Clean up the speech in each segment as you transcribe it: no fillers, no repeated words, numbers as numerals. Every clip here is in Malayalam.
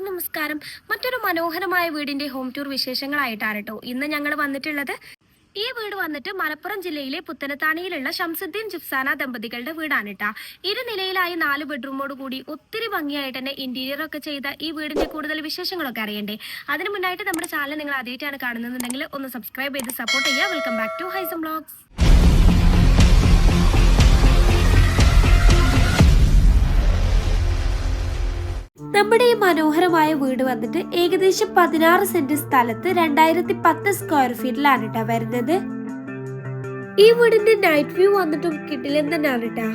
നമസ്കാരം. മറ്റൊരു മനോഹരമായ വീടിന്റെ ഹോം ടൂർ വിശേഷങ്ങളായിട്ടാണ് കേട്ടോ ഇന്ന് ഞങ്ങൾ വന്നിട്ടുള്ളത്. ഈ വീട് വന്നിട്ട് മലപ്പുറം ജില്ലയിലെ പുത്തനത്താണിയിലുള്ള ഷംസുദ്ദീൻ ജിഫ്സാന ദമ്പതികളുടെ വീടാണ് കേട്ടാ. ഇരുനിലയിലായി 4 ബെഡ്റൂമോട് കൂടി ഒത്തിരി ഭംഗിയായിട്ട് തന്നെ ഇന്റീരിയർ ഒക്കെ ചെയ്ത ഈ വീടിന്റെ കൂടുതൽ വിശേഷങ്ങളൊക്കെ അറിയണ്ടേ? അതിന് മുന്നായിട്ട് നമ്മുടെ ചാനൽ നിങ്ങൾ ആദ്യമായിട്ടാണ് കാണുന്നുണ്ടെങ്കിൽ ഒന്ന് സബ്സ്ക്രൈബ് ചെയ്ത് സപ്പോർട്ട് ചെയ്യുക. Welcome back to Haisam vlogs. നമ്മുടെ ഈ മനോഹരമായ വീട് വന്നിട്ട് ഏകദേശം 16 സെന്റ് സ്ഥലത്ത് 2010 സ്ക്വയർ ഫീറ്റിലാണ് കേട്ടോ വരുന്നത്. ഈ വീടിന്റെ നൈറ്റ് വ്യൂ വന്നിട്ടും കിട്ടില്ല തന്നെയാണ് കേട്ടാ.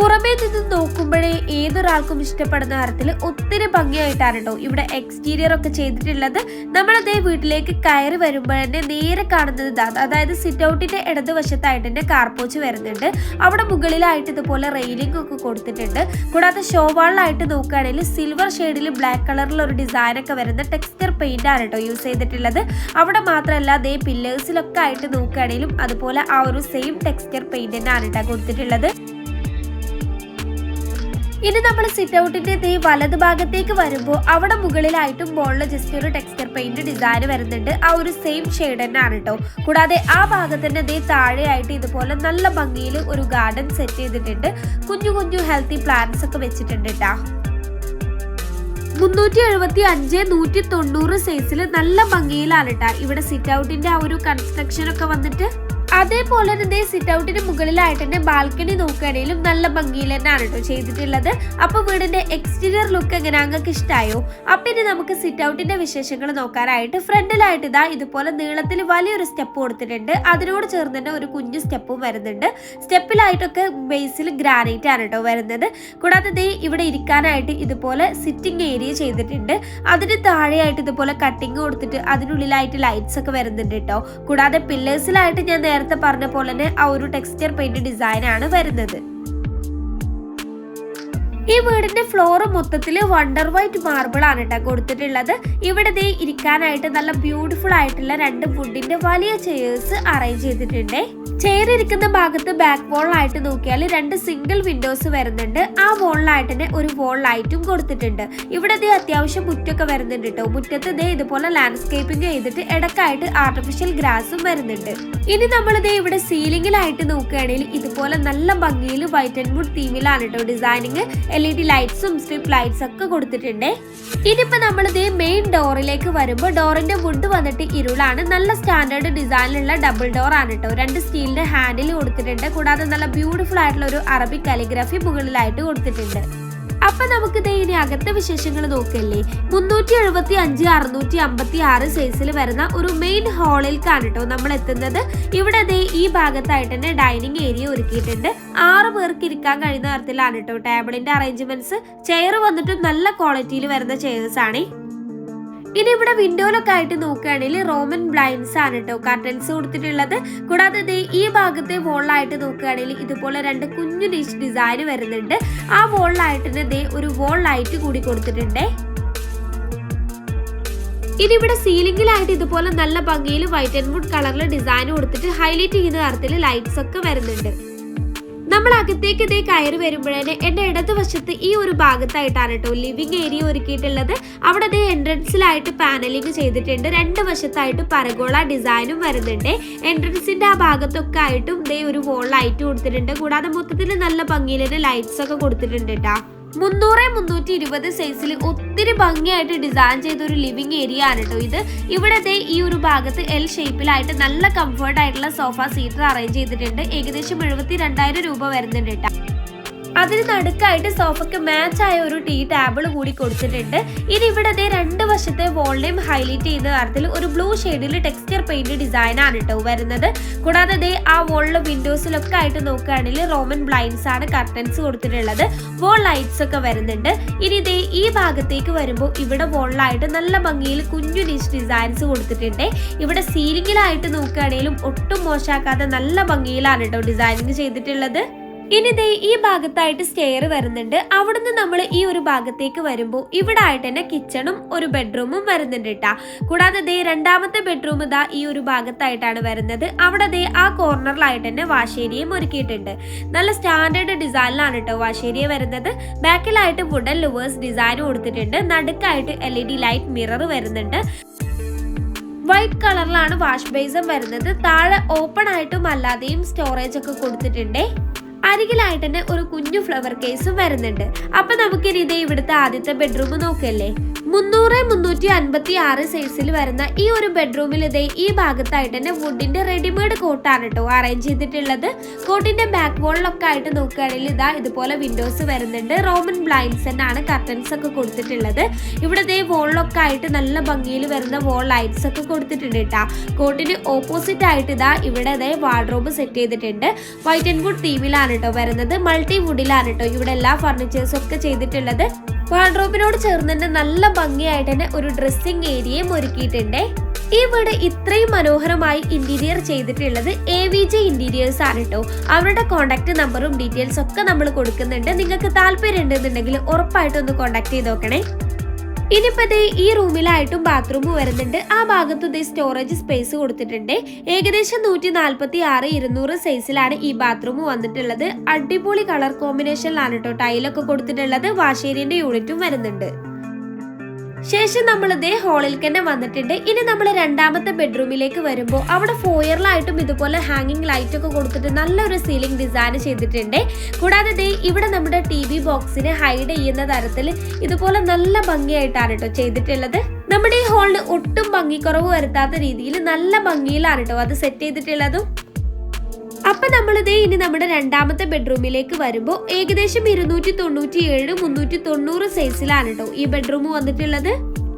പുറമേ നിന്ന് നോക്കുമ്പോഴേ ഏതൊരാൾക്കും ഇഷ്ടപ്പെടുന്ന തരത്തിൽ ഒത്തിരി ഭംഗിയായിട്ടാണ് കേട്ടോ ഇവിടെ എക്സ്റ്റീരിയർ ഒക്കെ ചെയ്തിട്ടുള്ളത്. നമ്മളതേ വീട്ടിലേക്ക് കയറി വരുമ്പോൾ തന്നെ നേരെ കാണുന്നത് ഇതാണ്. അതായത് സിറ്റ് ഔട്ടിന്റെ ഇടതുവശത്തായിട്ട് തന്നെ കാർപോച്ച് വരുന്നുണ്ട്. അവിടെ മുകളിലായിട്ട് ഇതുപോലെ റെയിലിംഗ് ഒക്കെ കൊടുത്തിട്ടുണ്ട്. കൂടാതെ ഷോവാളിലായിട്ട് നോക്കുകയാണെങ്കിൽ സിൽവർ ഷെയ്ഡിൽ ബ്ലാക്ക് കളറിൽ ഒരു ഡിസൈൻ ഒക്കെ വരുന്ന ടെക്സ്ചർ പെയിന്റ് ആണ് കേട്ടോ യൂസ് ചെയ്തിട്ടുള്ളത്. അവിടെ മാത്രമല്ല അതേ പില്ലേഴ്സിലൊക്കെ ആയിട്ട് നോക്കുകയാണെങ്കിലും അതുപോലെ ആ ഒരു സെയിം ടെക്സ്ചർ പെയിന്റ് തന്നെയാണ് കേട്ടോ കൊടുത്തിട്ടുള്ളത്. ഇനി നമ്മൾ സിറ്റ് ഔട്ടിന്റെ വലത് ഭാഗത്തേക്ക് വരുമ്പോൾ അവിടെ മുകളിലായിട്ടും ബോളിൽ ജസ്റ്റ് ഒരു ടെക്സ്ചർ പെയിന്റ് ഡിസൈൻ വരുന്നുണ്ട്. ആ ഒരു സെയിം ഷെയ്ഡ് തന്നെയാണ് കേട്ടോ. കൂടാതെ ആ ഭാഗത്തിന്റെ താഴെയായിട്ട് ഇതുപോലെ നല്ല ഭംഗിയിൽ ഒരു ഗാർഡൻ സെറ്റ് ചെയ്തിട്ടുണ്ട്. കുഞ്ഞു കുഞ്ഞു ഹെൽത്തി പ്ലാന്റ്സ് ഒക്കെ വെച്ചിട്ടുണ്ട് കേട്ടാ. 375, 190 സൈസിൽ നല്ല ഭംഗിയിലാണ് കേട്ടാ ഇവിടെ സിറ്റ് ഔട്ടിന്റെ ആ ഒരു കൺസ്ട്രക്ഷൻ ഒക്കെ വന്നിട്ട്. അതേപോലെ തന്നെ സിറ്റ് ഔട്ടിന് മുകളിലായിട്ട് തന്നെ ബാൽക്കണി നോക്കുകയാണെങ്കിലും നല്ല ഭംഗിയിൽ തന്നെയാണ് കേട്ടോ ചെയ്തിട്ടുള്ളത്. അപ്പൊ വീടിന്റെ എക്സ്റ്റീരിയർ ലുക്ക് എങ്ങനെ നിങ്ങൾക്ക് ഇഷ്ടമായോ? അപ്പൊ ഇനി നമുക്ക് സിറ്റ് ഔട്ടിന്റെ വിശേഷങ്ങൾ നോക്കാനായിട്ട് ഫ്രണ്ടിലായിട്ട് ഇതാ ഇതുപോലെ നീളത്തിൽ വലിയൊരു സ്റ്റെപ്പ് കൊടുത്തിട്ടുണ്ട്. അതിനോട് ചേർന്ന് തന്നെ ഒരു കുഞ്ഞു സ്റ്റെപ്പും വരുന്നുണ്ട്. സ്റ്റെപ്പിലായിട്ടൊക്കെ ബേസിൽ ഗ്രാനൈറ്റ് ആണ് കേട്ടോ വരുന്നത്. കൂടാതെ ഇവിടെ ഇരിക്കാനായിട്ട് ഇതുപോലെ സിറ്റിംഗ് ഏരിയ ചെയ്തിട്ടുണ്ട്. അതിന് താഴെയായിട്ട് ഇതുപോലെ കട്ടിങ് കൊടുത്തിട്ട് അതിനുള്ളിലായിട്ട് ലൈറ്റ്സ് ഒക്കെ വരുന്നുണ്ട് കേട്ടോ. കൂടാതെ പില്ലേഴ്സിലായിട്ട് ഞാൻ നേരത്തെ പറഞ്ഞ പോലെ തന്നെ ആ ഒരു ടെക്സ്ചർ പെയിന്റ് ഡിസൈൻ ആണ് വരുന്നത്. ഈ വീടിന്റെ ഫ്ലോർ മൊത്തത്തിൽ വണ്ടർ വൈറ്റ് മാർബിൾ ആണ് കേട്ടോ കൊടുത്തിട്ടുള്ളത്. ഇവിടെ ഇരിക്കാനായിട്ട് നല്ല ബ്യൂട്ടിഫുൾ ആയിട്ടുള്ള 2 വുഡിന്റെ വലിയ ചെയേഴ്സ് അറേഞ്ച് ചെയ്തിട്ടുണ്ട്. ചെയർ ഇരിക്കുന്ന ഭാഗത്ത് ബാക്ക് വോളിലായിട്ട് നോക്കിയാൽ 2 സിംഗിൾ വിൻഡോസ് വരുന്നുണ്ട്. ആ വോളിലായിട്ട് തന്നെ ഒരു വോൾ ലൈറ്റും കൊടുത്തിട്ടുണ്ട്. ഇവിടെ അത്യാവശ്യം മുറ്റൊക്കെ വരുന്നുണ്ട് കേട്ടോ. മുറ്റത്ത് ഇതുപോലെ ലാൻഡ്സ്കേപ്പിംഗ് ചെയ്തിട്ട് ഇടക്കായിട്ട് ആർട്ടിഫിഷ്യൽ ഗ്രാസും വരുന്നുണ്ട്. ഇനി നമ്മൾ ഇവിടെ സീലിംഗിലായിട്ട് നോക്കുകയാണെങ്കിൽ ഇതുപോലെ നല്ല ഭംഗിയിൽ വൈറ്റ് ആൻഡ് വുഡ് തീമിലാണ് കേട്ടോ ഡിസൈനിങ്. LED ലൈറ്റ്സും സ്ട്രിപ്പ് ലൈറ്റ്സ് ഒക്കെ കൊടുത്തിട്ടുണ്ട്. ഇനിയിപ്പോ നമ്മൾ മെയിൻ ഡോറിലേക്ക് വരുമ്പോൾ ഡോറിന്റെ വുഡ് വന്നിട്ട് ഇരുളാണ്. നല്ല സ്റ്റാൻഡേർഡ് ഡിസൈനിലുള്ള ഡബിൾ ഡോർ ആണ് കേട്ടോ. 2 സ്റ്റീലിന്റെ ഹാൻഡിൽ കൊടുത്തിട്ടുണ്ട്. കൂടാതെ നല്ല ബ്യൂട്ടിഫുൾ ആയിട്ടുള്ള ഒരു അറബിക് കാലിഗ്രാഫി മുകളിലായിട്ട് കൊടുത്തിട്ടുണ്ട്. അപ്പൊ നമുക്ക് ഇനി അകത്തെ വിശേഷങ്ങൾ നോക്കല്ലേ. 375, 656 സൈസിൽ വരുന്ന ഒരു മെയിൻ ഹാളിലേക്കാണ് കേട്ടോ നമ്മൾ എത്തുന്നത്. ഇവിടെ ഈ ഭാഗത്തായിട്ട് തന്നെ ഡൈനിങ് ഏരിയ ഒരുക്കിയിട്ടുണ്ട്. 6 പേർക്ക് ഇരിക്കാൻ കഴിയുന്ന തരത്തിലാണ് കേട്ടോ ടേബിളിന്റെ അറേഞ്ച്മെന്റ്സ്. ചെയർ വന്നിട്ട് നല്ല ക്വാളിറ്റിയിൽ വരുന്ന ചെയർസ് ആണ്. ഇനി ഇവിടെ വിൻഡോയിലൊക്കെ ആയിട്ട് നോക്കുകയാണെങ്കിൽ റോമൻ ബ്ലൈൻഡ്സ് ആണ് കേട്ടോ കർട്ടൻസ് കൊടുത്തിട്ടുള്ളത്. കൂടാതെ ഈ ഭാഗത്തെ വോളിലായിട്ട് നോക്കുകയാണെങ്കിൽ ഇതുപോലെ 2 കുഞ്ഞു നിച്ച് ഡിസൈൻ വരുന്നുണ്ട്. ആ വോളിലായിട്ട് തന്നെ ഒരു വോൾ ലൈറ്റ് കൂടി കൊടുത്തിട്ടുണ്ട്. ഇനി ഇവിടെ സീലിംഗിലായിട്ട് ഇതുപോലെ നല്ല ഭംഗിയിൽ വൈറ്റ് ആൻഡ് വുഡ് കളറിൽ ഡിസൈൻ കൊടുത്തിട്ട് ഹൈലൈറ്റ് ചെയ്യുന്ന തരത്തിൽ ലൈറ്റ്സ് ഒക്കെ വരുന്നുണ്ട്. നമ്മൾ അകത്തേക്ക് കയറി വരുമ്പോഴേ എന്റെ ഇടതുവശത്ത് ഈ ഒരു ഭാഗത്തായിട്ടാണ് കേട്ടോ ലിവിംഗ് ഏരിയ ഒരുക്കിയിട്ടുള്ളത്. അവിടെ എൻട്രൻസിലായിട്ട് പാനലിംഗ് ചെയ്തിട്ടുണ്ട്. 2 വശത്തായിട്ട് പരഗോള ഡിസൈനും വരുന്നുണ്ട്. എൻട്രൻസിന്റെ ആ ഭാഗത്തൊക്കെ ആയിട്ടും ഒരു വോൾ ലൈറ്റ് കൊടുത്തിട്ടുണ്ട്. കൂടാതെ മൊത്തത്തിൽ നല്ല ഭംഗിയിൽ തന്നെ ലൈറ്റ്സ് ഒക്കെ കൊടുത്തിട്ടുണ്ട് കേട്ടോ. 300, 320 സൈസിൽ ഒത്തിരി ഭംഗിയായിട്ട് ഡിസൈൻ ചെയ്ത ഒരു ലിവിംഗ് ഏരിയ ആണ് കേട്ടോ ഇത്. ഇവിടെ ഈ ഒരു ഭാഗത്ത് L ഷേപ്പിലായിട്ട് നല്ല കംഫർട്ട് ആയിട്ടുള്ള സോഫ സീറ്റ് അറേഞ്ച് ചെയ്തിട്ടുണ്ട്. ഏകദേശം 72,000 രൂപ വരുന്നുണ്ട് കേട്ടോ. അതിന് നടുക്കായിട്ട് സോഫയ്ക്ക് മാച്ച് ആയ ഒരു ടീ ടേബിൾ കൂടി കൊടുത്തിട്ടുണ്ട്. ഇനി ഇവിടെ രണ്ട് വശത്തെ വോളിനെയും ഹൈലൈറ്റ് ചെയ്യുന്ന തരത്തിൽ ഒരു ബ്ലൂ ഷെയ്ഡിൽ ടെക്സ്ചർ പെയിന്റ് ഡിസൈൻ ആണ് കേട്ടോ വരുന്നത്. കൂടാതെ ആ വോളിലെ വിൻഡോസിലൊക്കെ ആയിട്ട് നോക്കുകയാണെങ്കിൽ റോമൻ ബ്ലൈൻഡ്സ് ആണ് കർട്ടൻസ് കൊടുത്തിട്ടുള്ളത്. വോൾ ലൈറ്റ്സ് ഒക്കെ വരുന്നുണ്ട്. ഇനി ഈ ഭാഗത്തേക്ക് വരുമ്പോൾ ഇവിടെ വോളിലായിട്ട് നല്ല ഭംഗിയിൽ കുഞ്ഞു നിഷ് ഡിസൈൻസ് കൊടുത്തിട്ടുണ്ട്. ഇവിടെ സീലിംഗിലായിട്ട് നോക്കുകയാണെങ്കിലും ഒട്ടും മോശമാക്കാതെ നല്ല ഭംഗിയിലാണ് കേട്ടോ ഡിസൈനിങ് ചെയ്തിട്ടുള്ളത്. ഇനി ഈ ഭാഗത്തായിട്ട് സ്റ്റെയർ വരുന്നുണ്ട്. അവിടുന്ന് നമ്മൾ ഈ ഒരു ഭാഗത്തേക്ക് വരുമ്പോൾ ഇവിടെ ആയിട്ട് തന്നെ കിച്ചണും ഒരു ബെഡ്റൂമും വരുന്നുണ്ട് കേട്ടാ. കൂടാതെ രണ്ടാമത്തെ ബെഡ്റൂം ഈ ഒരു ഭാഗത്തായിട്ടാണ് വരുന്നത്. അവിടെ ആ കോർണറിലായിട്ട് തന്നെ വാഷേരിയയും ഒരുക്കിയിട്ടുണ്ട്. നല്ല സ്റ്റാൻഡേർഡ് ഡിസൈനിലാണ് കേട്ടോ വാഷേരിയ വരുന്നത്. ബാക്കിലായിട്ട് വുഡൻ ലുവേഴ്സ് ഡിസൈൻ കൊടുത്തിട്ടുണ്ട്. നടുക്കായിട്ട് LED ലൈറ്റ് മിറർ വരുന്നുണ്ട്. വൈറ്റ് കളറിലാണ് വാഷ് ബേസിൻ വരുന്നത്. താഴെ ഓപ്പൺ ആയിട്ടും അല്ലാതെയും സ്റ്റോറേജ് ഒക്കെ കൊടുത്തിട്ടുണ്ട്. അരികിലായിട്ട് തന്നെ ഒരു കുഞ്ഞു ഫ്ലവർ കേസും വരുന്നുണ്ട്. അപ്പൊ നമുക്കിനി ഇവിടുത്തെ ആദ്യത്തെ ബെഡ്റൂം നോക്കല്ലേ. 300-356 സൈസിൽ വരുന്ന ഈ ഒരു ബെഡ്റൂമിൽ ഈ ഭാഗത്തായിട്ട് തന്നെ വുഡിന്റെ റെഡിമെയ്ഡ് കോട്ടാണ് കേട്ടോ അറേഞ്ച് ചെയ്തിട്ടുള്ളത്. കോട്ടിന്റെ ബാക്ക് വോളിലൊക്കെ ആയിട്ട് നോക്കുകയാണെങ്കിൽ ഇതുപോലെ വിൻഡോസ് വരുന്നുണ്ട്. റോമൻ ബ്ലൈൻഡ്സ് ആണ് കർട്ടൻസ് ഒക്കെ കൊടുത്തിട്ടുള്ളത്. ഇവിടെ വോളിലൊക്കെ ആയിട്ട് നല്ല ഭംഗിയിൽ വരുന്ന വോൾ ലൈറ്റ്സ് ഒക്കെ കൊടുത്തിട്ടുണ്ട് കേട്ടാ. കോട്ടിന് ഓപ്പോസിറ്റ് ആയിട്ട് ഇവിടെ വാർഡ്രോബ് സെറ്റ് ചെയ്തിട്ടുണ്ട്. വൈറ്റ് ആൻഡ് വുഡ് തീമിലാണ് കേട്ടോ വരുന്നത്. മൾട്ടി വുഡിലാണ് കേട്ടോ ഇവിടെ എല്ലാ ഫർണിച്ചേഴ്സും ഒക്കെ ചെയ്തിട്ടുള്ളത്. വാർഡ്രോബിനോട് ചേർന്ന് തന്നെ നല്ല ഭംഗിയായിട്ട് തന്നെ ഒരു ഡ്രസ്സിംഗ് ഏരിയയും ഒരുക്കിയിട്ടുണ്ട്. ഈ വീട് ഇത്രയും മനോഹരമായി ഇന്റീരിയർ ചെയ്തിട്ടുള്ളത് AVJ ഇന്റീരിയേഴ്സ് ആണ് കേട്ടോ. അവരുടെ കോൺടാക്ട് നമ്പറും ഡീറ്റെയിൽസ് ഒക്കെ നമ്മൾ കൊടുക്കുന്നുണ്ട്. നിങ്ങൾക്ക് താല്പര്യം ഉണ്ടെന്നുണ്ടെങ്കിൽ ഉറപ്പായിട്ടും ഒന്ന് കോൺടാക്ട് ചെയ്ത് നോക്കണേ. ഇനിയിപ്പോ ഈ റൂമിലായിട്ടും ബാത്റൂം വരുന്നുണ്ട്. ആ ഭാഗത്ത് സ്റ്റോറേജ് സ്പേസ് കൊടുത്തിട്ടുണ്ട്. ഏകദേശം 146-200 സൈസിലാണ് ഈ ബാത്റൂം വന്നിട്ടുള്ളത്. അടിപൊളി കളർ കോമ്പിനേഷനിലാണ് കേട്ടോ ടൈലൊക്കെ കൊടുത്തിട്ടുള്ളത്. വാഷേരിയന്റെ യൂണിറ്റും വരുന്നുണ്ട്. ശേഷം നമ്മൾ ഹാളിൽ തന്നെ വന്നിട്ടുണ്ട്. ഇനി നമ്മൾ രണ്ടാമത്തെ ബെഡ്റൂമിലേക്ക് വരുമ്പോൾ അവിടെ ഫോയറിലായിട്ടും ഇതുപോലെ ഹാങ്ങിങ് ലൈറ്റ് ഒക്കെ കൊടുത്തിട്ട് നല്ലൊരു സീലിംഗ് ഡിസൈൻ ചെയ്തിട്ടുണ്ട്. കൂടാതെ ഇവിടെ നമ്മുടെ TV ബോക്സിനെ ഹൈഡ് ചെയ്യുന്ന തരത്തിൽ ഇതുപോലെ നല്ല ഭംഗിയായിട്ടാണ് കേട്ടോ ചെയ്തിട്ടുള്ളത്. നമ്മുടെ ഈ ഹാളിന് ഒട്ടും ഭംഗിക്കുറവ് വരുത്താത്ത രീതിയിൽ നല്ല ഭംഗിയിലാണ് കേട്ടോ അത് സെറ്റ് ചെയ്തിട്ടുള്ളതും. അപ്പൊ ഇനി നമ്മുടെ രണ്ടാമത്തെ ബെഡ്റൂമിലേക്ക് വരുമ്പോൾ ഏകദേശം 297-390 സൈസിലാണ് കേട്ടോ ഈ ബെഡ്റൂം വന്നിട്ടുള്ളത്.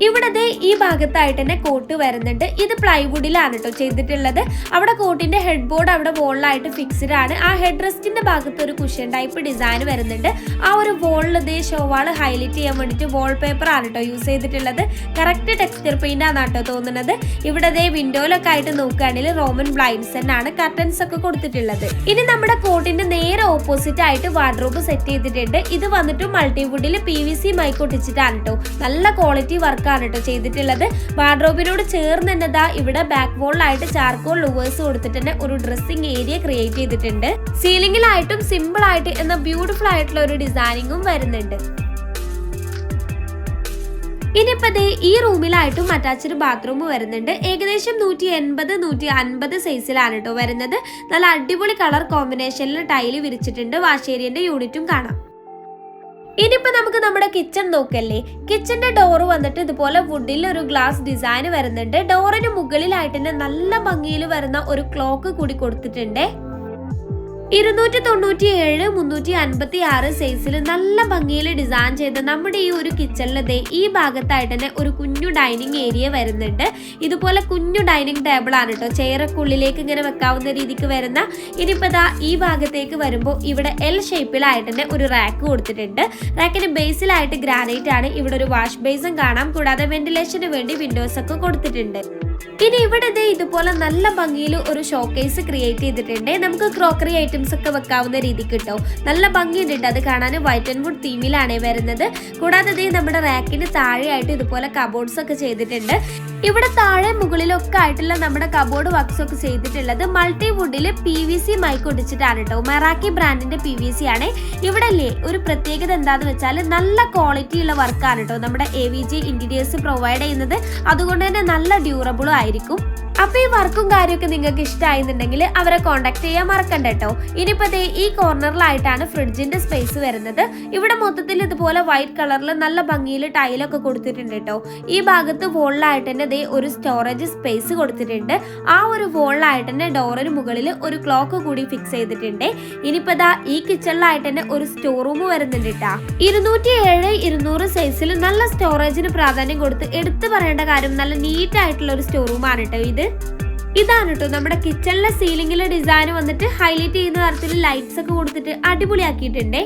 ഇവിടെ ഈ ഭാഗത്തായിട്ട് തന്നെ കോട്ട് വരുന്നുണ്ട്. ഇത് പ്ലൈവുഡിലാണ് കേട്ടോ ചെയ്തിട്ടുള്ളത്. അവിടെ കോട്ടിന്റെ ഹെഡ് ബോർഡ് അവിടെ വോളിലായിട്ട് ഫിക്സ്ഡ് ആണ്. ആ ഹെഡ് റെസ്റ്റിന്റെ ഭാഗത്ത് ഒരു കുഷൻ ടൈപ്പ് ഡിസൈൻ വരുന്നുണ്ട്. ആ ഒരു വോളിൽ ഷോവാള് ഹൈലൈറ്റ് ചെയ്യാൻ വേണ്ടിയിട്ട് വാൾ പേപ്പർ ആണ് കേട്ടോ യൂസ് ചെയ്തിട്ടുള്ളത്. കറക്റ്റ് ടെക്സ്ചർ പെയിന്റ് ആണ് കേട്ടോ തോന്നുന്നത്. ഇവിടെ വിൻഡോയിലൊക്കെ ആയിട്ട് നോക്കുകയാണെങ്കിൽ റോമൻ ബ്ലൈൻഡ്സ് ആണ് കർട്ടൻസ് ഒക്കെ കൊടുത്തിട്ടുള്ളത്. ഇനി നമ്മുടെ കോട്ടിന്റെ നേരെ ഓപ്പോസിറ്റ് ആയിട്ട് വാർഡ്രോബ് സെറ്റ് ചെയ്തിട്ടുണ്ട്. ഇത് വന്നിട്ട് മൾട്ടിവുഡിൽ PVC മൈക്ക് ഒട്ടിച്ചിട്ടാണ് കേട്ടോ. നല്ല ക്വാളിറ്റി വർക്ക് ചെയ്തിട്ടുള്ളത്. വാർഡ്രോബിനോട് ചേർന്ന് തന്നെ ഇവിടെ ബാക്ക് വോളിലായിട്ട് ചാർക്കോൾ ലൂവേഴ്സ് കൊടുത്തിട്ട് തന്നെ ഒരു ഡ്രസ്സിംഗ് ഏരിയ ക്രിയേറ്റ് ചെയ്തിട്ടുണ്ട്. സീലിംഗിലായിട്ടും സിമ്പിൾ ആയിട്ട് എന്ന ബ്യൂട്ടിഫുൾ ആയിട്ടുള്ള ഒരു ഡിസൈനിങ്ങും വരുന്നുണ്ട്. ഇനിയിപ്പോ ഈ റൂമിലായിട്ടും അറ്റാച്ച്ഡ് ബാത്റൂം വരുന്നുണ്ട്. ഏകദേശം 180-150 സൈസിലാണ് കേട്ടോ വരുന്നത്. നല്ല അടിപൊളി കളർ കോമ്പിനേഷനിൽ ടൈല് വിരിച്ചിട്ടുണ്ട്. വാഷേരിയന്റെ യൂണിറ്റും കാണാം. ഇനിയിപ്പോ നമുക്ക് നമ്മുടെ കിച്ചൺ നോക്കല്ലേ. കിച്ചന്റെ ഡോർ വന്നിട്ട് ഇതുപോലെ വുഡിൽ ഒരു ഗ്ലാസ് ഡിസൈൻ വരുന്നുണ്ട്. ഡോറിന് മുകളിലായിട്ട് തന്നെ നല്ല ഭംഗിയിൽ വരുന്ന ഒരു ക്ലോക്ക് കൂടി കൊടുത്തിട്ടുണ്ട്. 297-356 സൈസിൽ നല്ല ഭംഗിയിൽ ഡിസൈൻ ചെയ്ത നമ്മുടെ ഈ ഒരു കിച്ചണിൽ ഈ ഭാഗത്തായിട്ട് തന്നെ ഒരു കുഞ്ഞു ഡൈനിങ് ഏരിയ വരുന്നുണ്ട്. ഇതുപോലെ കുഞ്ഞു ഡൈനിങ് ടേബിൾ ആണ് കേട്ടോ. ചെയറൊക്കെ ഉള്ളിലേക്ക് ഇങ്ങനെ വെക്കാവുന്ന രീതിക്ക് വരുന്ന. ഇനിയിപ്പോൾ ഈ ഭാഗത്തേക്ക് വരുമ്പോൾ ഇവിടെ L ഷേപ്പിലായിട്ട് തന്നെ ഒരു റാക്ക് കൊടുത്തിട്ടുണ്ട്. റാക്കിന് ബേസിലായിട്ട് ഗ്രാനൈറ്റ് ആണ്. ഇവിടെ ഒരു വാഷ് ബേസിൻ കാണാം. കൂടാതെ വെന്റിലേഷന് വേണ്ടി വിൻഡോസ് ഒക്കെ കൊടുത്തിട്ടുണ്ട്. ഇനി ഇവിടെ ഇതുപോലെ നല്ല ഭംഗിയിൽ ഒരു ഷോക്കേസ് ക്രിയേറ്റ് ചെയ്തിട്ടുണ്ട്. നമുക്ക് ക്രോക്കറി ഐറ്റംസ് ഒക്കെ വെക്കാവുന്ന രീതിക്ക് കിട്ടും. നല്ല ഭംഗിയുണ്ട്. അത് കാണാൻ വൈറ്റ് ആൻഡ് വുഡ് തീമിലാണ് വരുന്നത്. കൂടാതെ നമ്മുടെ റാക്കിന് താഴെയായിട്ട് ഇതുപോലെ കബോർഡ്സ് ഒക്കെ ചെയ്തിട്ടുണ്ട്. ഇവിടെ താഴെ മുകളിലൊക്കെ ആയിട്ടുള്ള നമ്മുടെ കബോർഡ് വർക്ക്സ് ഒക്കെ ചെയ്തിട്ടുള്ളത് മൾട്ടി വുഡിൽ PVC മൈക്ക് ഒടിച്ചിട്ടാണ് കേട്ടോ. മെറാക്കി ബ്രാൻഡിന്റെ PVC ആണ്. ഇവിടെ ഒരു പ്രത്യേകത എന്താന്ന് വെച്ചാൽ നല്ല ക്വാളിറ്റി ഉള്ള വർക്കാണ് കേട്ടോ നമ്മുടെ AVJ ഇന്റീരിയേഴ്സ് പ്രൊവൈഡ് ചെയ്യുന്നത്. അതുകൊണ്ട് തന്നെ നല്ല ഡ്യൂറബിളും ആയിരിക്കും. അപ്പൊ ഈ വർക്കും കാര്യമൊക്കെ നിങ്ങൾക്ക് ഇഷ്ടമായിരുന്നുണ്ടെങ്കിൽ അവരെ കോൺടാക്ട് ചെയ്യാൻ മറക്കണ്ട കേട്ടോ. ഇനിയിപ്പോ ദേ ഈ കോർണറിലായിട്ടാണ് ഫ്രിഡ്ജിന്റെ സ്പേസ് വരുന്നത്. ഇവിടെ മൊത്തത്തിൽ ഇതുപോലെ വൈറ്റ് കളറിൽ നല്ല ഭംഗിയിൽ ടൈലൊക്കെ കൊടുത്തിട്ടുണ്ട് കേട്ടോ. ഈ ഭാഗത്ത് വോളിലായിട്ട് തന്നെ ദേ ഒരു സ്റ്റോറേജ് സ്പേസ് കൊടുത്തിട്ടുണ്ട്. ആ ഒരു വോളിലായിട്ട് തന്നെ ഡോറിന് മുകളിൽ ഒരു ക്ലോക്ക് കൂടി ഫിക്സ് ചെയ്തിട്ടുണ്ട്. ഇനിയിപ്പോ ദാ ഈ കിച്ചണിലായിട്ട് തന്നെ ഒരു സ്റ്റോർ റൂം വരുന്നുണ്ട് കേട്ടാ. 207-200 സൈസിൽ നല്ല സ്റ്റോറേജിന് പ്രാധാന്യം കൊടുത്ത് എടുത്തു പറയേണ്ട കാര്യം നല്ല നീറ്റ് ആയിട്ടുള്ള ഒരു സ്റ്റോർ റൂം ആണ് കേട്ടോ ഇത്. ഇതാണ് കേട്ടോ നമ്മുടെ കിച്ചണിലെ സീലിംഗിലെ ഡിസൈൻ വന്നിട്ട് ഹൈലൈറ്റ് ചെയ്യുന്ന തരത്തിൽ ലൈറ്റ്സ് ഒക്കെ കൊടുത്തിട്ട് അടിപൊളിയാക്കിയിട്ടുണ്ടേ.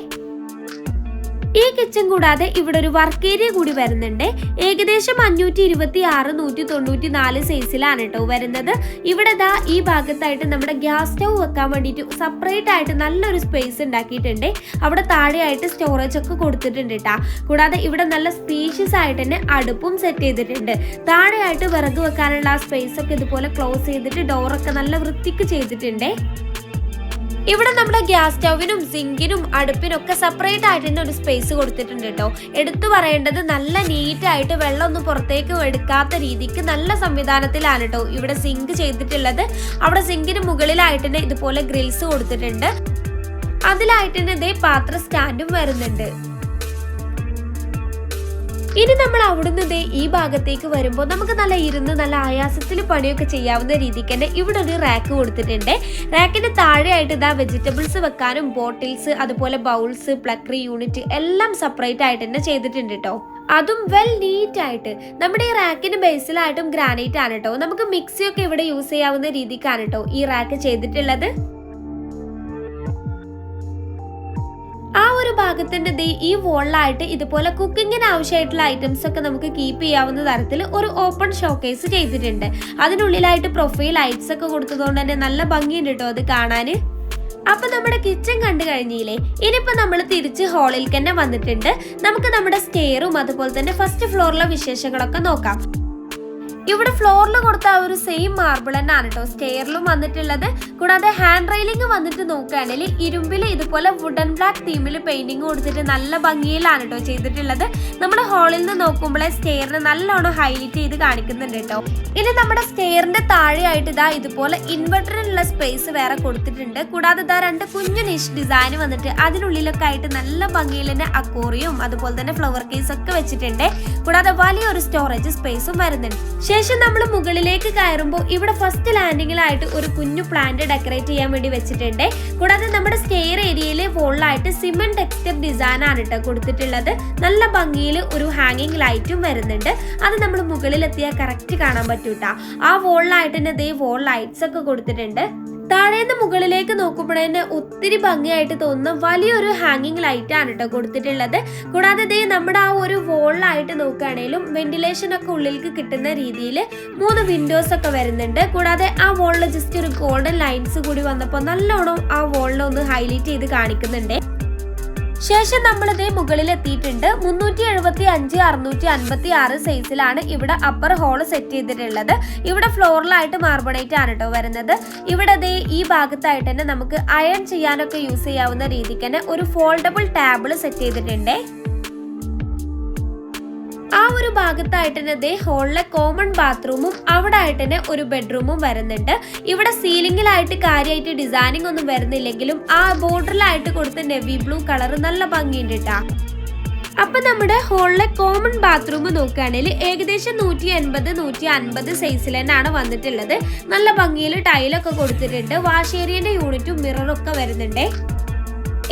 ഈ കിച്ചൺ കൂടാതെ ഇവിടെ ഒരു വർക്ക് ഏരിയ കൂടി വരുന്നുണ്ട്. ഏകദേശം 526-194 സൈസിലാണ് കേട്ടോ വരുന്നത്. ഇവിടെ ദാ ഈ ഭാഗത്തായിട്ട് നമ്മുടെ ഗ്യാസ് സ്റ്റൗ വെക്കാൻ വേണ്ടിയിട്ട് സെപ്പറേറ്റ് ആയിട്ട് നല്ലൊരു സ്പേസ് ഉണ്ടാക്കിയിട്ടുണ്ട്. അവിടെ താഴെയായിട്ട് സ്റ്റോറേജ് ഒക്കെ കൊടുത്തിട്ടുണ്ട് കേട്ടാ. കൂടാതെ ഇവിടെ നല്ല സ്പേഷ്യസ് ആയിട്ട് തന്നെ അടുപ്പും സെറ്റ് ചെയ്തിട്ടുണ്ട്. താഴെയായിട്ട് വിറക് വെക്കാനുള്ള ആ സ്പേസ് ഒക്കെ ഇതുപോലെ ക്ലോസ് ചെയ്തിട്ട് ഡോറൊക്കെ നല്ല വൃത്തിക്ക് ചെയ്തിട്ടുണ്ട്. ഇവിടെ നമ്മുടെ ഗ്യാസ് സ്റ്റൗവിനും സിങ്കിനും അടുപ്പിനൊക്കെ സെപ്പറേറ്റ് ആയിട്ട് തന്നെ ഒരു സ്പേസ് കൊടുത്തിട്ടുണ്ട് കേട്ടോ. എടുത്തു പറയേണ്ടത് നല്ല നീറ്റ് ആയിട്ട് വെള്ളമൊന്നും പുറത്തേക്ക് എടുക്കാത്ത രീതിക്ക് നല്ല സംവിധാനത്തിലാണ് കേട്ടോ ഇവിടെ സിങ്ക് ചെയ്തിട്ടുള്ളത്. അവിടെ സിങ്കിന് മുകളിലായിട്ട് തന്നെ ഇതുപോലെ ഗ്രിൽസ് കൊടുത്തിട്ടുണ്ട്. അതിലായിട്ട് തന്നെ ഇതേ പാത്ര സ്റ്റാൻഡും വരുന്നുണ്ട്. ഇനി നമ്മൾ അവിടുന്ന് ഈ ഭാഗത്തേക്ക് വരുമ്പോൾ നമുക്ക് നല്ല ഇരുന്ന് നല്ല ആയാസത്തിൽ പണിയൊക്കെ ചെയ്യാവുന്ന രീതിക്ക് തന്നെ ഇവിടെ ഒരു റാക്ക് കൊടുത്തിട്ടുണ്ട്. റാക്കിന്റെ താഴെയായിട്ട് ഇതാ വെജിറ്റബിൾസ് വെക്കാനും ബോട്ടിൽസ്, അതുപോലെ ബൗൾസ്, പ്ലക്കറി യൂണിറ്റ് എല്ലാം സെപ്പറേറ്റ് ആയിട്ട് തന്നെ ചെയ്തിട്ടുണ്ട് കേട്ടോ. അതും വെൽ നീറ്റ് ആയിട്ട്. നമ്മുടെ ഈ റാക്കിന് ബേസിലായിട്ടും ഗ്രാനൈറ്റ് ആണ് കേട്ടോ. നമുക്ക് മിക്സിയൊക്കെ ഇവിടെ യൂസ് ചെയ്യാവുന്ന രീതിക്കാണ് കേട്ടോ ഈ റാക്ക് ചെയ്തിട്ടുള്ളത്. ആ ഒരു ഭാഗത്തിന്റെ ഈ വോളിലായിട്ട് ഇതുപോലെ കുക്കിങ്ങിന് ആവശ്യമായിട്ടുള്ള ഐറ്റംസ് ഒക്കെ നമുക്ക് കീപ്പ് ചെയ്യാവുന്ന തരത്തിൽ ഒരു ഓപ്പൺ ഷോക്കേസ് ചെയ്തിട്ടുണ്ട്. അതിനുള്ളിലായിട്ട് പ്രൊഫൈൽ ലൈറ്റ്സ് ഒക്കെ കൊടുത്തതുകൊണ്ട് തന്നെ നല്ല ഭംഗിയുണ്ട് കേട്ടോ അത് കാണാന്. അപ്പൊ നമ്മുടെ കിച്ചൺ കണ്ടു കഴിഞ്ഞില്ലേ. ഇനിയിപ്പോ നമ്മൾ തിരിച്ച് ഹാളിൽ തന്നെ വന്നിട്ടുണ്ട്. നമുക്ക് നമ്മുടെ സ്റ്റെയറും അതുപോലെ തന്നെ ഫസ്റ്റ് ഫ്ലോറിലെ വിശേഷങ്ങളൊക്കെ നോക്കാം. ഇവിടെ ഫ്ലോറിൽ കൊടുത്ത ആ ഒരു സെയിം മാർബിൾ തന്നെയാണ് കേട്ടോ സ്റ്റെയറിലും വന്നിട്ടുള്ളത്. കൂടാതെ ഹാൻഡ് റെയിലിംഗ് വന്നിട്ട് നോക്കുകയാണെങ്കിൽ ഇരുമ്പിൽ ഇതുപോലെ വുഡൻ ബ്ലാക്ക് തീമിൽ പെയിന്റിങ് കൊടുത്തിട്ട് നല്ല ഭംഗിയിലാണ് കേട്ടോ ചെയ്തിട്ടുള്ളത്. നമ്മുടെ ഹാളിൽ നിന്ന് നോക്കുമ്പോഴേ സ്റ്റെയറിന് നല്ലോണം ഹൈലൈറ്റ് ചെയ്ത് കാണിക്കുന്നുണ്ട് കേട്ടോ. ഇനി നമ്മുടെ സ്റ്റെയറിന്റെ താഴെയായിട്ട് ഇതാ ഇതുപോലെ ഇൻവെർട്ടറിനുള്ള സ്പേസ് വേറെ കൊടുത്തിട്ടുണ്ട്. കൂടാതെ ഇതാ 2 കുഞ്ഞു നിഷ് ഡിസൈൻ വന്നിട്ട് അതിനുള്ളിലൊക്കെ ആയിട്ട് നല്ല ഭംഗിയിൽ തന്നെ അക്വേറിയം അതുപോലെ തന്നെ ഫ്ലവർ കേസ് ഒക്കെ വെച്ചിട്ടുണ്ട്. കൂടാതെ വലിയൊരു സ്റ്റോറേജ് സ്പേസും വരുന്നുണ്ട്. ശേഷം നമ്മൾ മുകളിലേക്ക് കയറുമ്പോൾ ഇവിടെ ഫസ്റ്റ് ലാൻഡിങ്ങിലായിട്ട് ഒരു കുഞ്ഞു പ്ലാന്റ് ഡെക്കറേറ്റ് ചെയ്യാൻ വേണ്ടി വെച്ചിട്ടുണ്ട്. കൂടാതെ നമ്മുടെ സ്റ്റെയർ ഏരിയയിലെ വോളിലായിട്ട് സിമെന്റ് ടെക്സ്റ്റർ ഡിസൈൻ ആണ് കേട്ടോ കൊടുത്തിട്ടുള്ളത്. നല്ല ഭംഗിയിൽ ഒരു ഹാങ്ങിങ് ലൈറ്റും വരുന്നുണ്ട്. അത് നമ്മൾ മുകളിലെത്തിയാൽ കറക്റ്റ് കാണാൻ പറ്റൂട്ടാ. ആ വോളിലായിട്ട് തന്നെ വോൾ ലൈറ്റ്സ് ഒക്കെ കൊടുത്തിട്ടുണ്ട്. താഴേന്ന് മുകളിലേക്ക് നോക്കുമ്പോഴേ ഒത്തിരി ഭംഗിയായിട്ട് തോന്നുന്ന വലിയൊരു ഹാങ്ങിങ് ലൈറ്റ് ആണ് കേട്ടോ കൊടുത്തിട്ടുള്ളത്. കൂടാതെ നമ്മുടെ ആ ഒരു വോളിലായിട്ട് നോക്കുകയാണെങ്കിലും വെന്റിലേഷൻ ഒക്കെ ഉള്ളിലേക്ക് കിട്ടുന്ന രീതിയിൽ 3 വിൻഡോസ് ഒക്കെ വരുന്നുണ്ട്. കൂടാതെ ആ വോളിൽ ജസ്റ്റ് ഒരു ഗോൾഡൻ ലൈൻസ് കൂടി വന്നപ്പോൾ നല്ലോണം ആ വോളിനെ ഒന്ന് ഹൈലൈറ്റ് ചെയ്ത് കാണിക്കുന്നുണ്ട്. ശേഷം നമ്മളിതേ മുകളിൽ എത്തിയിട്ടുണ്ട്. 375-656 സൈസിലാണ് ഇവിടെ അപ്പർ ഹോള് സെറ്റ് ചെയ്തിട്ടുള്ളത്. ഇവിടെ ഫ്ലോറിലായിട്ട് മാർബണേറ്റ് ആണ് കേട്ടോ വരുന്നത്. ഇവിടെ ഈ ഭാഗത്തായിട്ട് തന്നെ നമുക്ക് അയൺ ചെയ്യാനൊക്കെ യൂസ് ചെയ്യാവുന്ന രീതിക്ക് തന്നെ ഒരു ഫോൾഡബിൾ ടേബിൾ സെറ്റ് ചെയ്തിട്ടുണ്ട്. ആ ഒരു ഭാഗത്തായിട്ട് തന്നെ ഹോളിലെ കോമൺ ബാത്റൂമും അവിടെ ആയിട്ട് തന്നെ ഒരു ബെഡ്റൂമും വരുന്നുണ്ട്. ഇവിടെ സീലിംഗിലായിട്ട് കാര്യമായിട്ട് ഡിസൈനിങ് ഒന്നും വരുന്നില്ലെങ്കിലും ആ ബോർഡറിലായിട്ട് കൊടുത്ത നെവി ബ്ലൂ കളർ നല്ല ഭംഗിയുണ്ട് കേട്ടാ. അപ്പൊ നമ്മുടെ ഹോളിലെ കോമൺ ബാത്റൂം നോക്കുകയാണെങ്കിൽ ഏകദേശം 180-150 സൈസിൽ തന്നെയാണ് വന്നിട്ടുള്ളത്. നല്ല ഭംഗിയിൽ ടൈലൊക്കെ കൊടുത്തിട്ടുണ്ട്. വാഷ് ഏരിയന്റെ യൂണിറ്റും മിററൊക്കെ വരുന്നുണ്ട്.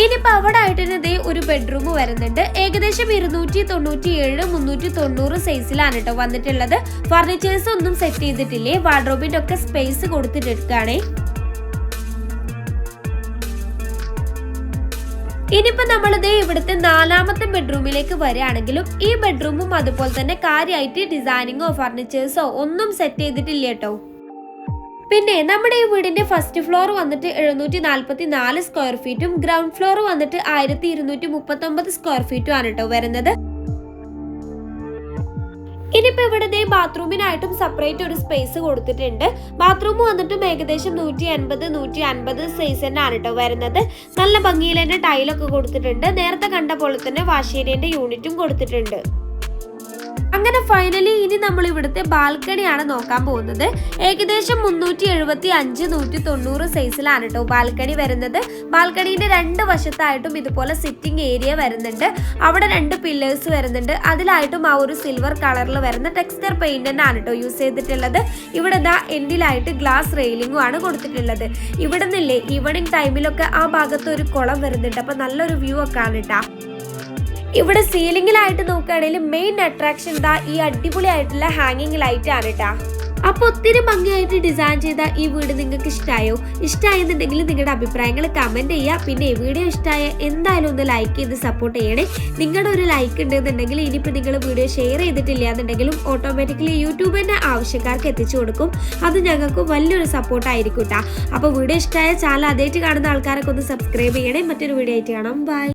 ഇനിയിപ്പോ അവിടെ ആയിട്ട് തന്നെ ഒരു ബെഡ്റൂം വരുന്നുണ്ട്. ഏകദേശം 297-390 സൈസിലാണ് കേട്ടോ വന്നിട്ടുള്ളത്. ഫർണിച്ചേഴ്സ് ഒന്നും സെറ്റ് ചെയ്തിട്ടില്ലേ. വാർഡ്രോബിന്റെ ഒക്കെ സ്പേസ് കൊടുത്തിട്ടെടുക്കുകയാണേ. ഇനിയിപ്പോ നമ്മളിത് ഇവിടുത്തെ 4ാമത്തെ ബെഡ്റൂമിലേക്ക് വരികയാണെങ്കിലും ഈ ബെഡ്റൂമും അതുപോലെ തന്നെ കാര്യമായിട്ട് ഡിസൈനിങ്ങോ ഫർണിച്ചേഴ്സോ ഒന്നും സെറ്റ് ചെയ്തിട്ടില്ല കേട്ടോ. പിന്നെ നമ്മുടെ ഈ വീടിന്റെ ഫസ്റ്റ് ഫ്ലോർ വന്നിട്ട് 744 സ്ക്വയർ ഫീറ്റും ഗ്രൗണ്ട് ഫ്ലോർ വന്നിട്ട് 1239 സ്ക്വയർ ഫീറ്റും ആണ് കേട്ടോ വരുന്നത്. ഇനിയിപ്പോ ഇവിടെ ബാത്റൂമിനായിട്ടും സെപ്പറേറ്റ് ഒരു സ്പേസ് കൊടുത്തിട്ടുണ്ട്. ബാത്റൂം വന്നിട്ടും ഏകദേശം 180-150 സൈസ് തന്നെ ആണ് കേട്ടോ വരുന്നത്. നല്ല ഭംഗിയിൽ തന്നെ ടൈലൊക്കെ കൊടുത്തിട്ടുണ്ട്. നേരത്തെ കണ്ട പോലെ തന്നെ വാഷ് ഏരിയന്റെ യൂണിറ്റും കൊടുത്തിട്ടുണ്ട്. അങ്ങനെ ഫൈനലി ഇനി നമ്മൾ ഇവിടുത്തെ ബാൽക്കണിയാണ് നോക്കാൻ പോകുന്നത്. ഏകദേശം 375-190 സൈസിലാണ് കേട്ടോ ബാൽക്കണി വരുന്നത്. ബാൽക്കണീന്റെ 2 വശത്തായിട്ടും ഇതുപോലെ സിറ്റിംഗ് ഏരിയ വരുന്നുണ്ട്. അവിടെ 2 പില്ലേഴ്സ് വരുന്നുണ്ട്. അതിലായിട്ടും ആ ഒരു സിൽവർ കളറിൽ വരുന്ന ടെക്സ്ചർ പെയിന്റ് തന്നെയാണ് കേട്ടോ യൂസ് ചെയ്തിട്ടുള്ളത്. ഇവിടെ ദാ എൻഡിലായിട്ട് ഗ്ലാസ് റെയിലിംഗും ആണ് കൊടുത്തിട്ടുള്ളത്. ഇവിടെ നിന്നില്ലേ ഈവനിങ് ടൈമിലൊക്കെ ആ ഭാഗത്ത് ഒരു കുളം വരുന്നുണ്ട്. അപ്പൊ നല്ലൊരു വ്യൂ ഒക്കെ ആണ് കേട്ടോ. ഇവിടെ സീലിംഗിലായിട്ട് നോക്കുകയാണെങ്കിൽ മെയിൻ അട്രാക്ഷൻ ഇതാ ഈ അടിപൊളിയായിട്ടുള്ള ഹാങ്ങിങ് ലൈറ്റ് ആണ് കേട്ടോ. അപ്പോൾ ഒത്തിരി ഭംഗിയായിട്ട് ഡിസൈൻ ചെയ്ത ഈ വീട് നിങ്ങൾക്ക് ഇഷ്ടമായോ? ഇഷ്ടമായെന്നുണ്ടെങ്കിൽ നിങ്ങളുടെ അഭിപ്രായങ്ങൾ കമൻറ്റ് ചെയ്യുക. പിന്നെ ഈ വീഡിയോ ഇഷ്ടമായ എന്തായാലും ഒന്ന് ലൈക്ക് ചെയ്ത് സപ്പോർട്ട് ചെയ്യണേ. നിങ്ങളുടെ ഒരു ലൈക്ക് ഉണ്ടെന്നുണ്ടെങ്കിൽ ഇനിയിപ്പോൾ നിങ്ങൾ വീഡിയോ ഷെയർ ചെയ്തിട്ടില്ല എന്നുണ്ടെങ്കിലും ഓട്ടോമാറ്റിക്കലി യൂട്യൂബ് തന്നെ ആവശ്യക്കാർക്ക് എത്തിച്ചു കൊടുക്കും. അത് ഞങ്ങൾക്ക് വലിയൊരു സപ്പോർട്ടായിരിക്കും കേട്ടോ. അപ്പോൾ വീഡിയോ ഇഷ്ടമായ ചാനൽ ആദ്യമായിട്ട് കാണുന്ന ആൾക്കാരൊക്കെ ഒന്ന് സബ്സ്ക്രൈബ് ചെയ്യണേ. മറ്റൊരു വീഡിയോ ആയിട്ട് കാണാം. ബൈ.